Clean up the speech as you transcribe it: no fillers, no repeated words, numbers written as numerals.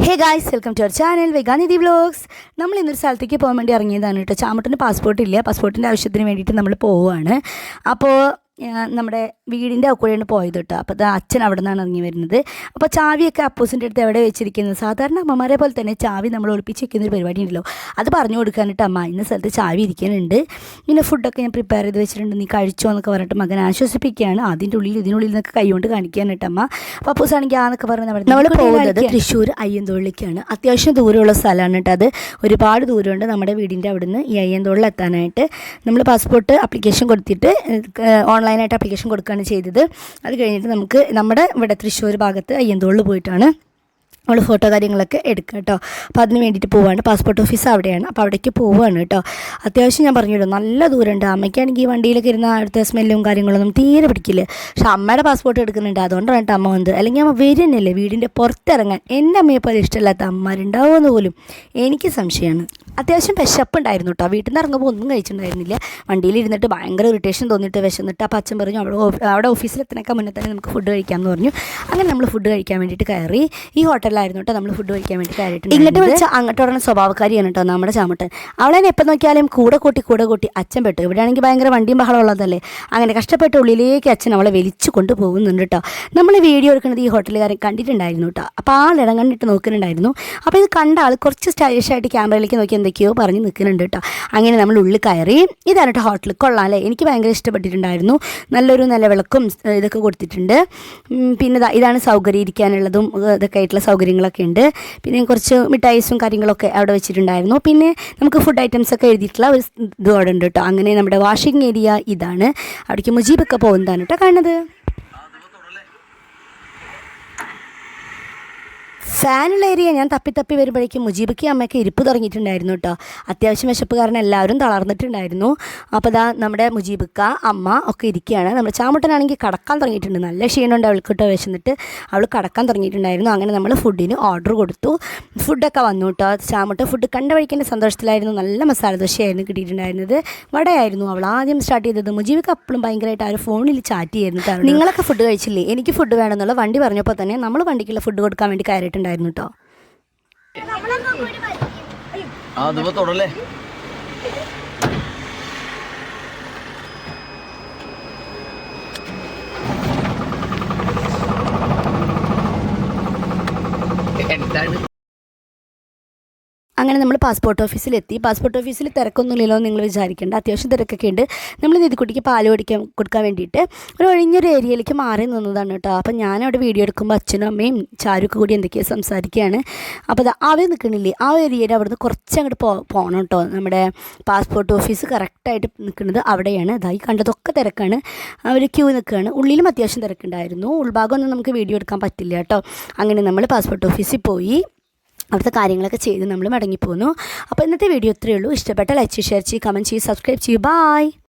Hey guys, welcome to our channel Veganidhi vlogs. നമ്മൾ ഇന്നൊരു സ്ഥലത്തേക്ക് പോകാൻ വേണ്ടി ഇറങ്ങിയതാണ് കേട്ടോ. ചാമട്ടിന് പാസ്പോർട്ട് ഇല്ല. പാസ്പോർട്ടിൻ്റെ ആവശ്യത്തിന് വേണ്ടിയിട്ട് നമ്മൾ പോവുകയാണ്. അപ്പോൾ നമ്മുടെ വീടിൻ്റെ കൂടെയാണ് പോയത് കേട്ടോ. അപ്പോൾ അച്ഛൻ അവിടെ നിന്നാണ് ഇറങ്ങി വരുന്നത്. അപ്പോൾ ചാവിയൊക്കെ അപ്പൂസിൻ്റെ അടുത്ത് എവിടെ വെച്ചിരിക്കുന്നത്? സാധാരണ അമ്മമാരെ പോലെ തന്നെ ചാവി നമ്മൾ ഒളിപ്പിച്ച് വെക്കുന്നൊരു പരിപാടി ഉണ്ടല്ലോ, അത് പറഞ്ഞു കൊടുക്കാനായിട്ട് അമ്മ ഇന്ന സ്ഥലത്ത് ചാവി ഇരിക്കുന്നുണ്ട്, ഇങ്ങനെ ഫുഡൊക്കെ ഞാൻ പ്രിപ്പയർ ചെയ്ത് വെച്ചിട്ടുണ്ട്, നീ കഴിച്ചോ എന്നൊക്കെ പറഞ്ഞിട്ട് മകൻ ആശ്വസിപ്പിക്കുകയാണ്. ഇതിനുള്ളിൽ നിന്നൊക്കെ കൈകൊണ്ട് കാണിക്കാനായിട്ട് അമ്മ. അപ്പോൾ അപ്പൂസാണെങ്കിൽ ആന്നൊക്കെ പറഞ്ഞ് നമ്മൾ പോകുന്നത് തൃശ്ശൂർ അയ്യന്തോളിലേക്കാണ്. അത്യാവശ്യം ദൂരമുള്ള സ്ഥലമാണ് കേട്ടോ. അത് ഒരുപാട് ദൂരമുണ്ട് നമ്മുടെ വീടിൻ്റെ അവിടെ നിന്ന് ഈ അയ്യന്തോളിൽ എത്താനായിട്ട്. നമ്മൾ പാസ്പോർട്ട് ആപ്ലിക്കേഷൻ കൊടുത്തിട്ട് ഓൺലൈനായിട്ട് ആപ്ലിക്കേഷൻ കൊടുക്കുകയാണ് ചെയ്തത്. അത് കഴിഞ്ഞിട്ട് നമുക്ക് നമ്മുടെ ഇവിടെ തൃശ്ശൂർ ഭാഗത്ത് അയ്യന്തോളിൽ പോയിട്ടാണ് നമ്മൾ ഫോട്ടോ കാര്യങ്ങളൊക്കെ എടുക്കുക കേട്ടോ. അപ്പോൾ അതിന് വേണ്ടിയിട്ട് പോവുകയാണ്. പാസ്പോർട്ട് ഓഫീസ് അവിടെയാണ്. അപ്പോൾ അവിടേക്ക് പോവുകയാണ് കേട്ടോ. അത്യാവശ്യം ഞാൻ പറഞ്ഞിടും നല്ല ദൂരമുണ്ട്. അമ്മയ്ക്കാണെങ്കിൽ ഈ വണ്ടിയിലൊക്കെ ഇരുന്ന അടുത്ത സ്മെല്ലും കാര്യങ്ങളൊന്നും തീരെ പിടിക്കില്ല. പക്ഷെ അമ്മയുടെ പാസ്പോർട്ട് എടുക്കുന്നുണ്ട്, അതുകൊണ്ടാണ് കേട്ടോ അമ്മ വന്നത്. അല്ലെങ്കിൽ അമ്മ വരുന്നില്ലേ വീടിൻ്റെ പുറത്തിറങ്ങാൻ. എൻ്റെ അമ്മയെപ്പോൾ ഇഷ്ടമില്ലാത്ത അമ്മമാരുണ്ടാവുമെന്ന് പോലും എനിക്ക് സംശയമാണ്. അത്യാവശ്യം വിശപ്പുണ്ടായിരുന്നു കേട്ടോ. വീട്ടിൽ നിന്ന് ഇറങ്ങുമ്പോൾ ഒന്നും കഴിച്ചിട്ടുണ്ടായിരുന്നില്ല. വണ്ടിയിലിരുന്നിട്ട് ഭയങ്കര ഇറിറ്റേഷൻ തോന്നിയിട്ട് വിശന്നിട്ട് അപ്പോൾ അച്ഛൻ പറഞ്ഞു അവിടെ ഓഫീസിലെത്തണേക്കാൾ മുന്നേ തന്നെ നമുക്ക് ഫുഡ് കഴിക്കാമെന്ന് പറഞ്ഞു. അങ്ങനെ നമ്മൾ ഫുഡ് കഴിക്കാൻ വേണ്ടിയിട്ട് കയറി. ഈ ഹോട്ടലിലായിരുന്നു കേട്ടോ നമ്മൾ ഫുഡ് കഴിക്കാൻ വേണ്ടി കയറിയിട്ടുണ്ട്. ഇങ്ങോട്ട് വിളിച്ച അങ്ങോട്ട് പറഞ്ഞ സ്വഭാവക്കാരിയാണ് കേട്ടോ നമ്മുടെ ചാമട്ടൻ. അവളെ എപ്പോൾ നോക്കിയാലും കൂടെ കൂട്ടി അച്ഛൻ പെട്ടു. ഇവിടെയാണെങ്കിൽ ഭയങ്കര വണ്ടിയും ബഹളം ഉള്ളതല്ലേ. അങ്ങനെ കഷ്ടപ്പെട്ട് ഉള്ളിലേക്ക് അച്ഛൻ അവളെ വലിച്ചു കൊണ്ട് പോകുന്നുണ്ട് കേട്ടോ. നമ്മൾ വീഡിയോ എടുക്കുന്നത് ഈ ഹോട്ടലുകാരൻ കണ്ടിട്ടുണ്ടായിരുന്നു കേട്ടോ. അപ്പോൾ ആളിടം കണ്ടിട്ട് നോക്കുന്നുണ്ടായിരുന്നു. അപ്പോൾ ഇത് കണ്ട ആൾ കുറച്ച് സ്റ്റൈലിഷായിട്ട് ക്യാമറയിലേക്ക് നോക്കി എന്തൊക്കെയോ പറഞ്ഞ് നിൽക്കുന്നുണ്ട് കേട്ടോ. അങ്ങനെ നമ്മൾ ഉള്ളിൽ കയറി. ഇതാണ് കേട്ടോ ഹോട്ടൽ. കൊള്ളാം അല്ലേ? എനിക്ക് ഭയങ്കര ഇഷ്ടപ്പെട്ടിട്ടുണ്ടായിരുന്നു. നല്ലൊരു നിലവിളക്കും ഇതൊക്കെ കൊടുത്തിട്ടുണ്ട്. പിന്നെ ഇതാണ് സൗകര്യം, ഇരിക്കാനുള്ളതും ഇതൊക്കെ ആയിട്ടുള്ള സൗകര്യങ്ങളൊക്കെ ഉണ്ട്. പിന്നെ കുറച്ച് മിഠായിസും കാര്യങ്ങളൊക്കെ അവിടെ വെച്ചിട്ടുണ്ടായിരുന്നു. പിന്നെ നമുക്ക് ഫുഡ് ഐറ്റംസ് ഒക്കെ എഴുതിയിട്ടുള്ള ഒരു ഇത് അവിടെ ഉണ്ട് കേട്ടോ. അങ്ങനെ നമ്മുടെ വാഷിംഗ് ഏരിയ ഇതാണ്. അവിടേക്ക് മുജീബൊക്കെ പോകുന്നതാണ് കേട്ടോ കാണുന്നത്. ഫാനുള്ള ഏരിയ ഞാൻ തപ്പി വരുമ്പോഴേക്കും മുജീബയ്ക്ക് അമ്മയ്ക്ക് ഇരിപ്പ് തുടങ്ങിയിട്ടുണ്ടായിരുന്നു കേട്ടോ. അത്യാവശ്യം വിശപ്പ് കാരണം എല്ലാവരും തളർന്നിട്ടുണ്ടായിരുന്നു. അപ്പോൾ നമ്മുടെ മുജീബക്ക അമ്മ ഒക്കെ ഇരിക്കുകയാണ്. നമ്മുടെ ചാമുട്ടനാണെങ്കിൽ കടക്കാൻ തുടങ്ങിയിട്ടുണ്ട്. നല്ല ക്ഷീണമുണ്ട് അവൾക്ക് കേട്ടോ. വിശന്നിട്ട് അവൾ കടക്കാൻ തുടങ്ങിയിട്ടുണ്ടായിരുന്നു. അങ്ങനെ നമ്മൾ ഫുഡിന് ഓർഡർ കൊടുത്തു. ഫുഡൊക്കെ വന്നു കേട്ടോ. ചാമുട്ട ഫുഡ് കണ്ട വഴിക്കേണ്ട സന്തോഷത്തിലായിരുന്നു. നല്ല മസാല ദോശയായിരുന്നു കിട്ടിയിട്ടുണ്ടായിരുന്നത്. വടയായിരുന്നു അവൾ ആദ്യം സ്റ്റാർട്ട് ചെയ്തത്. മുജീബക്ക് അപ്പോഴും ഭയങ്കരമായിട്ട് ആ ഒരു ഫോണിൽ ചാറ്റ് ചെയ്യുന്നു. നിങ്ങളൊക്കെ ഫുഡ് കഴിച്ചില്ലേ? എനിക്ക് ഫുഡ് വേണമെന്നുള്ള വണ്ടി പറഞ്ഞപ്പോൾ തന്നെ നമ്മൾ വണ്ടിക്കുള്ള ഫുഡ് കൊടുക്കാൻ വേണ്ടി കയറിയിട്ടുണ്ടായിരുന്നു കേട്ടോ. അങ്ങനെ നമ്മൾ പാസ്പോർട്ട് ഓഫീസിലെത്തി. പാസ്പോർട്ട് ഓഫീസിൽ തിരക്കൊന്നുമില്ലല്ലോ നിങ്ങൾ വിചാരിക്കേണ്ട. അത്യാവശ്യം തിരക്കൊക്കെ ഉണ്ട്. നമ്മൾ നിധിക്കുട്ടിക്ക് പാല് കൊടുക്കാൻ വേണ്ടിയിട്ട് ഒരു ഒഴിഞ്ഞൊരു ഏരിയയിലേക്ക് മാറി നിന്നതാണ് കേട്ടോ. അപ്പോൾ ഞാനവിടെ വീഡിയോ എടുക്കുമ്പോൾ അച്ഛനും അമ്മയും ചാരുക്ക് കൂടി എന്തൊക്കെയോ സംസാരിക്കുകയാണ്. അപ്പോൾ അവർ നിൽക്കണില്ലേ ആ ഏരിയയിൽ അവിടുന്ന് കുറച്ചങ്ങോട്ട് പോകണം കേട്ടോ. നമ്മുടെ പാസ്പോർട്ട് ഓഫീസ് കറക്റ്റായിട്ട് നിൽക്കുന്നത് അവിടെയാണ്. അതായി കണ്ടതൊക്കെ തിരക്കാണ്. അവർ ക്യൂ നിൽക്കുകയാണ്. ഉള്ളിലും അത്യാവശ്യം തിരക്കുണ്ടായിരുന്നു. ഉൾഭാഗമൊന്നും നമുക്ക് വീഡിയോ എടുക്കാൻ പറ്റില്ല കേട്ടോ. അങ്ങനെ നമ്മൾ പാസ്പോർട്ട് ഓഫീസിൽ പോയി അവിടുത്തെ കാര്യങ്ങളൊക്കെ ചെയ്ത് നമ്മൾ മടങ്ങിപ്പോന്നു. അപ്പോൾ ഇന്നത്തെ വീഡിയോ ഇത്രയേ ഉള്ളൂ. ഇഷ്ടപ്പെട്ട ലൈക്ക് ചെയ്യ്, ഷെയർ ചെയ്യ്, കമൻറ്റ് ചെയ്യ്, സബ്സ്ക്രൈബ് ചെയ്യൂ. ബൈ.